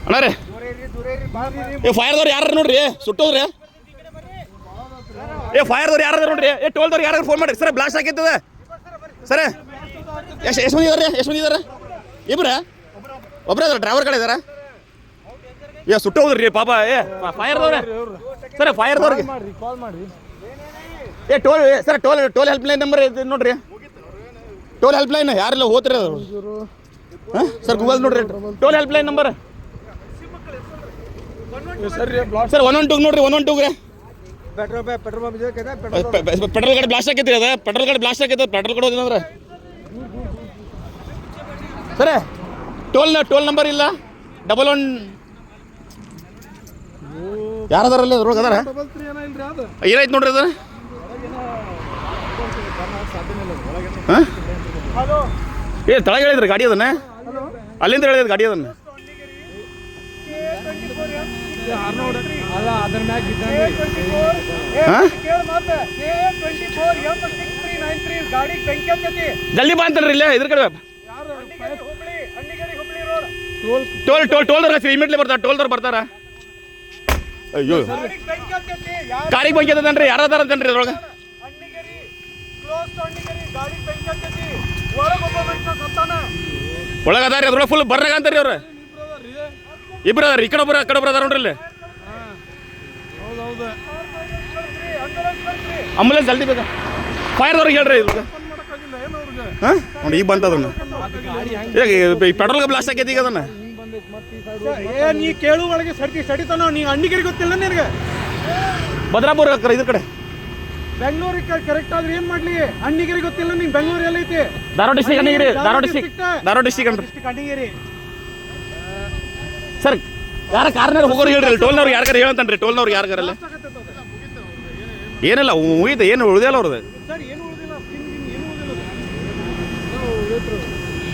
ಅಣ್ಣ ರೀ ಫೈರ್ದವ್ರು ಯಾರು ನೋಡ್ರಿ ಸುಟ್ಟೋದ್ರಿ ಫೈರ್ದವ್ರು ಯಾರು ನೋಡ್ರಿ ಟೋಲ್ದವ್ರು ಯಾರು ಫೋನ್ ಮಾಡಿ ಸರ್ ಬ್ಲಾಸ್ಟ್ ಆಗಿರ್ತದೆ ಸರ್ ಎಷ್ಟು ಮಂದಿ ಇದಾರೆ ಎಷ್ಟು ಮಂದಿ ಇದಾರೆ ಇಬ್ರ ಒಬ್ಬರೇ ಅದಾರ ಡ್ರೈವರ್ ಕಡೆ ಇದಾರ ಸುಟ್ಟೋದ್ರಿ ಪಾಪ ಫೈರ್ದವ್ರೆ ಸರ್ ಫೈರ್ದವ್ರಿಗೆ toll sir toll help line number ಇದೆ ನೋಡ್ರಿ ಟೋಲ್ ಹೆಲ್ಪ್ ಲೈನ್ ಯಾರೆಲ್ಲ ಹೋಗ್ತೀರಿ ಅದು ಸರ್ ಗೂಗಲ್ ನೋಡ್ರಿ toll help line number sir 112 ನೋಡ್ರಿ 112 ರೀ ಪೆಟ್ರೋಲ್ ಗಾಡಿ ಬ್ಲಾಸ್ಟ್ ಆಕೈತಿ ಅದ ಪೆಟ್ರೋಲ್ ಗಾಡಿ ಬ್ಲಾಸ್ಟ್ ಆಕೈತಿ ಪೆಟ್ರೋಲ್ ಗಾಡಿ ಹೋದ್ರೆ ಸರ್ ಟೋಲ್ ನಂಬರ್ ಇಲ್ಲ 11 ಯಾರದಾರಲ್ಲಿ ಅದ್ರೊಳಗೆ ಅದಾರ ಏನಾಯ್ತು ನೋಡ್ರಿ ಅದು ತಳಗೆ ಹೇಳಿದ್ರಿ ಗಾಡಿ ಅದನ್ನ ಅಲ್ಲಿಂದ ಹೇಳಿದ್ರಿ ಗಾಡಿ ಅದನ್ನ ಜಲ್ದಿ ಬಾ ಅಂತಲ್ರಿ ಇಲ್ಲೇ ಇದ್ರ ಕಡೆ ಟೋಲ್ದವ್ರ ಇಮಿಡಿಯೇಟ್ಲಿ ಬರ್ತಾರ ಟೋಲ್ದವ್ರು ಬರ್ತಾರ ಅಯ್ಯೋ ಗಾಡಿಗೆ ಬಂಕಿ ಅಂತನ್ರಿ ಯಾರದಾರ ಅಂತನ್ರಿ ಅದ್ರೊಳಗೆ ಒಳಗದಾರಿ ಅದ್ರೊಳಗೆ ಫುಲ್ ಬರ್ನಾಗ ಅಂತಾರಿ ಅವ್ರ ಇಬ್ರು ಅದಾರ ಈ ಕಡೆ ಒಬ್ಬರು ಆ ಕಡೆ ಒಬ್ಬರು ಅದಾರ ನೋಡ್ರಿ ಇಲ್ಲಿ ಆಂಬುಲೆನ್ಸ್ ಜಲ್ದಿ ಬೇಕಾ ಫೈರ್ದವ್ರಿಗೆ ಹೇಳ್ರಿ ಇದು ಹಾಂ ನೋಡಿ ಈಗ ಬಂತದನ್ನ ಈ ಪೆಟ್ರೋಲ್ಗೆ ಬ್ಲಾಸ್ಟ್ ಆಗೈತಿ ಈಗ ಅದನ್ನ ನೀ ಕೇಳು ಒಳಗೆ ಸಡಿತಾನ ನೀ ಅಣ್ಣಿಗೇರಿ ಗೊತ್ತಿಲ್ಲ ನಿನಗೆ ಭದ್ರಾಪುರ ಇದ್ರ ಕಡೆ ಬೆಂಗಳೂರಿಗೆ ಕರೆಕ್ಟ್ ಆದ್ರೆ ಏನ್ ಮಾಡ್ಲಿ ಅಣ್ಣಿಗೇರಿ ಗೊತ್ತಿಲ್ಲ ನಿಂಗೆ ಬೆಂಗಳೂರು ಎಲ್ಲ ಐತಿ Dharwad district Annigeri Dharwad district Annigeri sir ಯಾರ ಕಾರ್ನಾರ ಹೋಗೋರು ಹೇಳ್ರಿ ಟೋಲ್ನವ್ರು ಯಾರ್ಗಾರ ಹೇಳಂತನ್ರಿ ಟೋಲ್ನವ್ರು ಯಾರ್ಗಾರಲ್ಲ ಏನಿಲ್ಲ ಮುಗಿತ ಏನು ಉಳಿದಿಲ್ಲ ಅವ್ರದ್ದು ಸರ್ ಏನು